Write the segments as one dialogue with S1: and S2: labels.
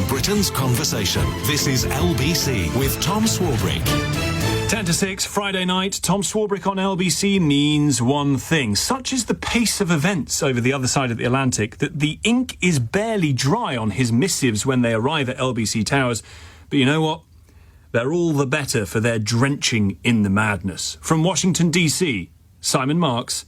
S1: Britain's conversation. This is LBC with Tom Swarbrick.
S2: 10 to 6, Friday night. Tom Swarbrick on LBC means one thing. Such is the pace of events over the other side of the Atlantic that the ink is barely dry on his missives when they arrive at LBC Towers. But you know what? They're all the better for their drenching in the madness. From Washington, D.C., Simon Marks,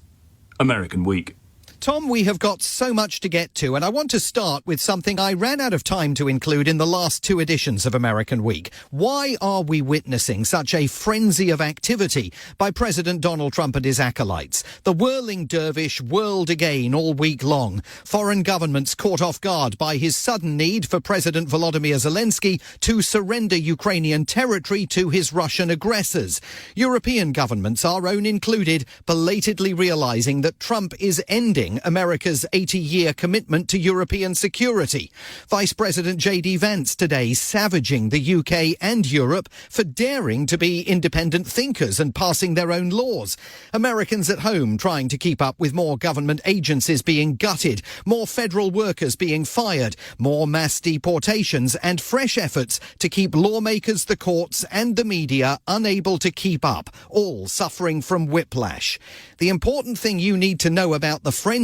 S2: American Week.
S3: Tom, we have got so much to get to, and I want to start with something I ran out of time to include in the last two editions of American Week. Why are we witnessing such a frenzy of activity by President Donald Trump and his acolytes? The whirling dervish whirled again all week long. Foreign governments caught off guard by his sudden need for President Volodymyr Zelensky to surrender Ukrainian territory to his Russian aggressors. European governments, our own included, belatedly realising that Trump is ending America's 80-year commitment to European security. Vice President J.D. Vance today savaging the UK and Europe for daring to be independent thinkers and passing their own laws. Americans at home trying to keep up with more government agencies being gutted, more federal workers being fired, more mass deportations and fresh efforts to keep lawmakers, the courts and the media unable to keep up, all suffering from whiplash. The important thing you need to know about the frenzy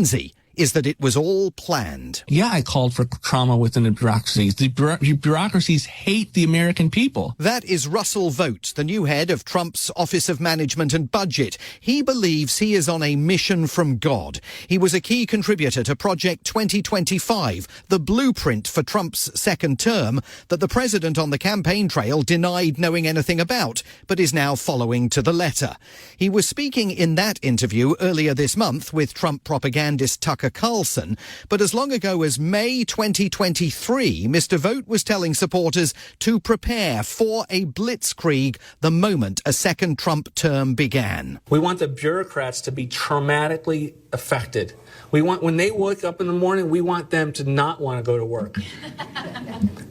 S3: is that it was all planned.
S4: Yeah, I called for trauma within the bureaucracies. The bureaucracies hate the American people.
S3: That is Russell Vogt, the new head of Trump's Office of Management and Budget. He believes he is on a mission from God. He was a key contributor to Project 2025, the blueprint for Trump's second term that the president on the campaign trail denied knowing anything about, but is now following to the letter. He was speaking in that interview earlier this month with Trump propagandist Tucker Carlson, but as long ago as May 2023, Mr. Vogt was telling supporters to prepare for a blitzkrieg the moment a second Trump term began.
S4: We want the bureaucrats to be traumatically affected. We want, when they wake up in the morning, we want them to not want to go to work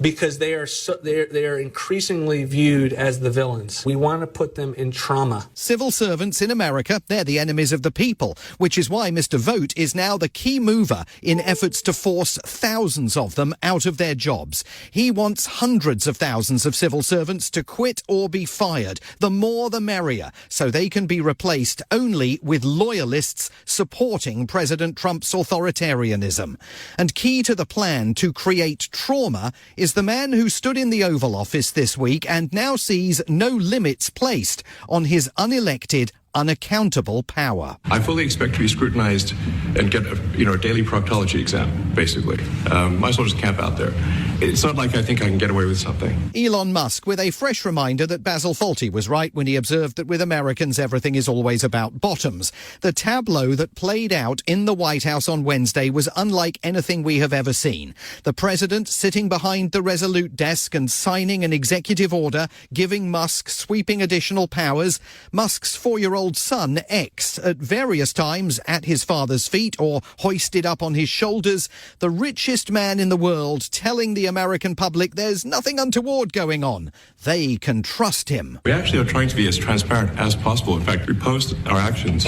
S4: because they are increasingly viewed as the villains. We want to put them in trauma.
S3: Civil servants in America, they're the enemies of the people, which is why Mr. Vogt is now the key mover in efforts to force thousands of them out of their jobs. He wants hundreds of thousands of civil servants to quit or be fired. The more the merrier, so they can be replaced only with loyalists supporting President Trump's authoritarianism. And key to the plan to create trauma is the man who stood in the Oval Office this week and now sees no limits placed on his unelected, unaccountable power.
S5: I fully expect to be scrutinized and get a daily proctology exam, basically. Might as well just camp out there. It's not like I think I can get away with something.
S3: Elon Musk with a fresh reminder that Basil Fawlty was right when he observed that with Americans everything is always about bottoms. The tableau that played out in the White House on Wednesday was unlike anything we have ever seen. The president sitting behind the Resolute desk and signing an executive order giving Musk sweeping additional powers. Musk's 4-year-old son, X, at various times at his father's feet or hoisted up on his shoulders. The richest man in the world telling the American public there's nothing untoward going on. They can trust him.
S5: We actually are trying to be as transparent as possible. In fact, we post our actions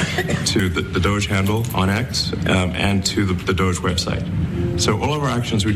S5: to the Doge handle on X and to the Doge website. So all of our actions are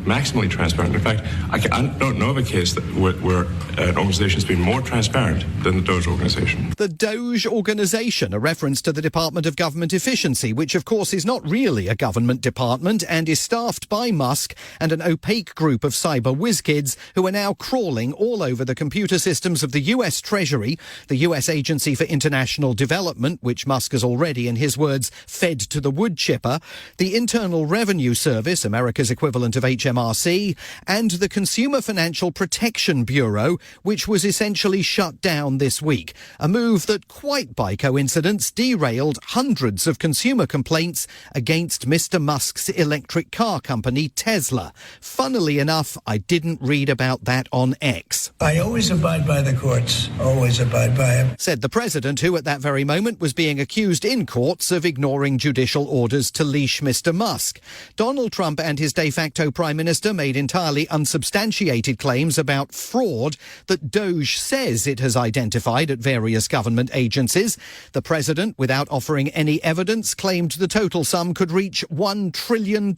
S5: maximally transparent. In fact, I don't know of a case where an organization has been more transparent than the Doge organization.
S3: The Doge organization, a reference to the Department of Government Efficiency, which of course is not really a government department and is staffed by Musk and an opaque group of cyber whiz-kids who are now crawling all over the computer systems of the US Treasury, the US Agency for International Development, which Musk has already, in his words, fed to the wood chipper, the Internal Revenue Service, America's equivalent of HMRC, and the Consumer Financial Protection Bureau, which was essentially shut down this week. A move that, quite by coincidence, derailed hundreds of consumer complaints against Mr. Musk's electric car company, Tesla. Funnily enough, I didn't read about that on X.
S6: I always abide by the courts, always abide by them,
S3: said the president, who at that very moment was being accused in courts of ignoring judicial orders to leash Mr. Musk. Donald Trump and his de facto prime minister made entirely unsubstantiated claims about fraud that Doge says it has identified at various government agencies agencies. The president, without offering any evidence, claimed the total sum could reach $1 trillion.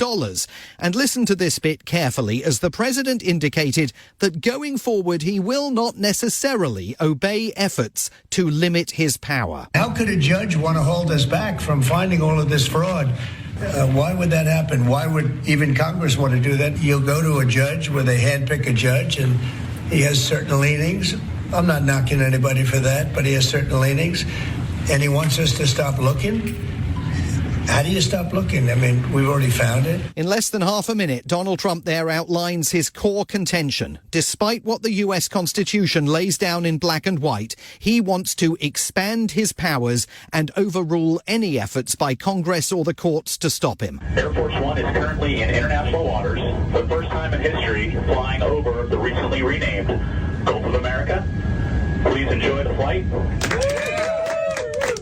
S3: And listen to this bit carefully, as the president indicated that going forward he will not necessarily obey efforts to limit his power.
S6: How could a judge want to hold us back from finding all of this fraud? Why would that happen? Why would even Congress want to do that? You'll go to a judge where they handpick a judge and he has certain leanings. I'm not knocking anybody for that, but he has certain leanings. And he wants us to stop looking. How do you stop looking? I mean, we've already found it.
S3: In less than half a minute, Donald Trump there outlines his core contention. Despite what the US Constitution lays down in black and white, he wants to expand his powers and overrule any efforts by Congress or the courts to stop him.
S7: Air Force One is currently in international waters for the first time in history, flying over the recently renamed Gulf of America. Please enjoy the flight.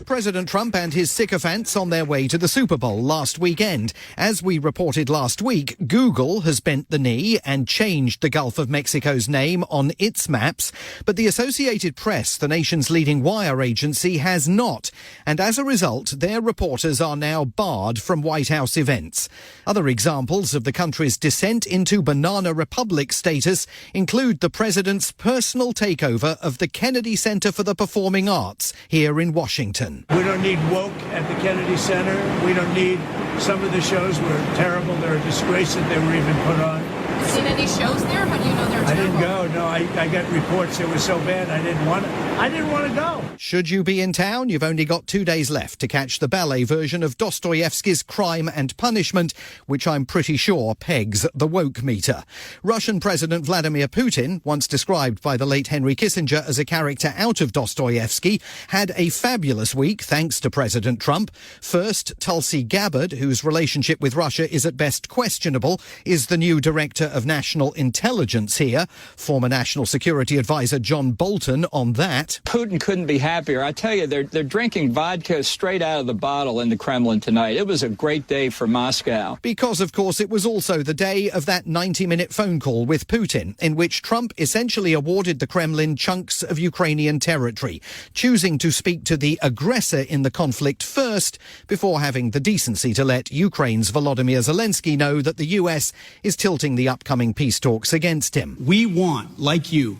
S3: President Trump and his sycophants on their way to the Super Bowl last weekend. As we reported last week, Google has bent the knee and changed the Gulf of Mexico's name on its maps. But the Associated Press, the nation's leading wire agency, has not. And as a result, their reporters are now barred from White House events. Other examples of the country's descent into banana republic status include the president's personal takeover of the Kennedy Center for the Performing Arts here in Washington.
S6: We don't need woke at the Kennedy Center. We don't need, some of the shows were terrible. They're a disgrace that they were even put on.
S8: Have you seen any shows there? How do you know they're terrible?
S6: I didn't go. No, I got reports it was so bad I didn't want to go.
S3: Should you be in town, you've only got 2 days left to catch the ballet version of Dostoevsky's Crime and Punishment, which I'm pretty sure pegs the woke meter. Russian President Vladimir Putin, once described by the late Henry Kissinger as a character out of Dostoevsky, had a fabulous week thanks to President Trump. First, Tulsi Gabbard, whose relationship with Russia is at best questionable, is the new director of national intelligence here. Former National Security Advisor John Bolton on that.
S9: Putin couldn't be happier. I tell you, they're drinking vodka straight out of the bottle in the Kremlin tonight. It was a great day for Moscow.
S3: Because, of course, it was also the day of that 90-minute phone call with Putin, in which Trump essentially awarded the Kremlin chunks of Ukrainian territory, choosing to speak to the aggressor in the conflict first, before having the decency to let Ukraine's Volodymyr Zelensky know that the US is tilting the upcoming peace talks against him.
S10: We want, like you,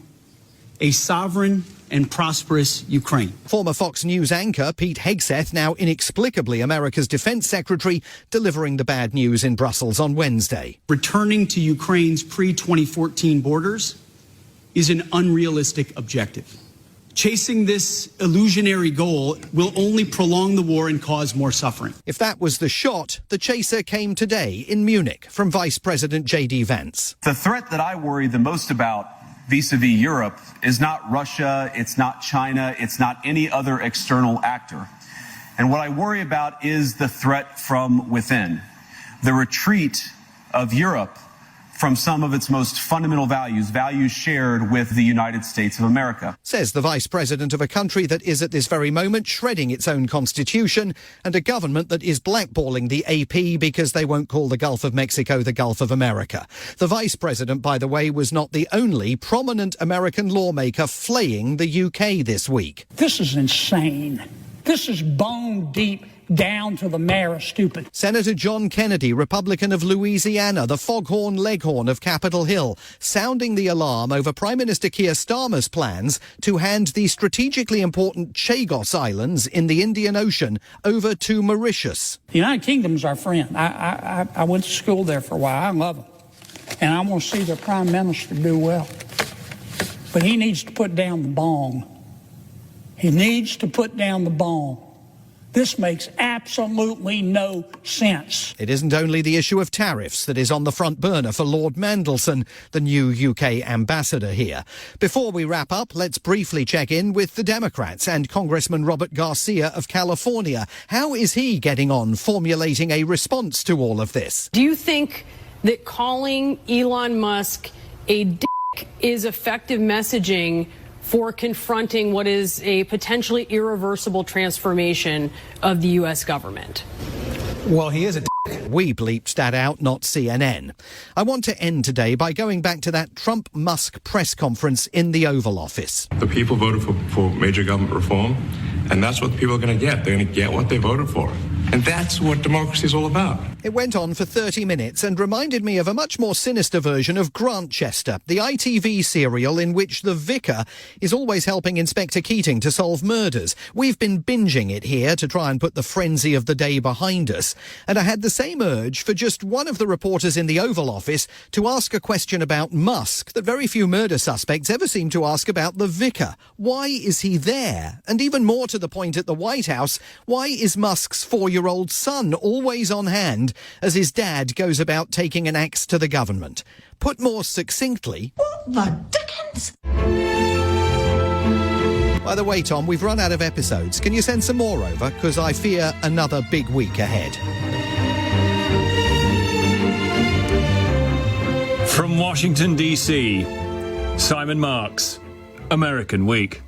S10: a sovereign and prosperous Ukraine.
S3: Former Fox News anchor Pete Hegseth, now inexplicably America's defense secretary, delivering the bad news in Brussels on Wednesday.
S10: Returning to Ukraine's pre-2014 borders is an unrealistic objective. Chasing this illusionary goal will only prolong the war and cause more suffering.
S3: If that was the shot, the chaser came today in Munich from Vice President J.D. Vance.
S11: The threat that I worry the most about vis-a-vis Europe is not Russia, it's not China, it's not any other external actor. And what I worry about is the threat from within, the retreat of Europe from some of its most fundamental values, values shared with the United States of America.
S3: Says the Vice President of a country that is at this very moment shredding its own constitution, and a government that is blackballing the AP because they won't call the Gulf of Mexico the Gulf of America. The Vice President, by the way, was not the only prominent American lawmaker flaying the UK this week.
S12: This is insane. This is bone deep, down to the marrow stupid.
S3: Senator John Kennedy, Republican of Louisiana, the foghorn leghorn of Capitol Hill, sounding the alarm over Prime Minister Keir Starmer's plans to hand the strategically important Chagos Islands in the Indian Ocean over to Mauritius.
S12: The United Kingdom's our friend. I went to school there for a while. I love them. And I want to see their Prime Minister do well. But he needs to put down the bong. He needs to put down the bong. This makes absolutely no sense.
S3: It isn't only the issue of tariffs that is on the front burner for Lord Mandelson, the new UK ambassador here. Before we wrap up, let's briefly check in with the Democrats and Congressman Robert Garcia of California. How is he getting on formulating a response to all of this?
S13: Do you think that calling Elon Musk a dick is effective messaging for confronting what is a potentially irreversible transformation of the U.S. government?
S14: Well, he is a dick.
S3: We bleeped that out, not CNN. I want to end today by going back to that Trump-Musk press conference in the Oval Office.
S5: The people voted for major government reform, And that's what people are going to get. They're going to get what they voted for. And that's what democracy is all about.
S3: It went on for 30 minutes and reminded me of a much more sinister version of Grantchester, the ITV serial in which the vicar is always helping Inspector Keating to solve murders. We've been binging it here to try and put the frenzy of the day behind us. And I had the same urge for just one of the reporters in the Oval Office to ask a question about Musk that very few murder suspects ever seem to ask about the vicar. Why is he there? And even more to the point at the White House, why is Musk's 4-year-old son always on hand as his dad goes about taking an axe to the government? Put more succinctly, what the dickens? By the way, Tom, we've run out of episodes. Can you send some more over? Because I fear another big week ahead.
S2: From Washington, D.C., Simon Marks, American Week.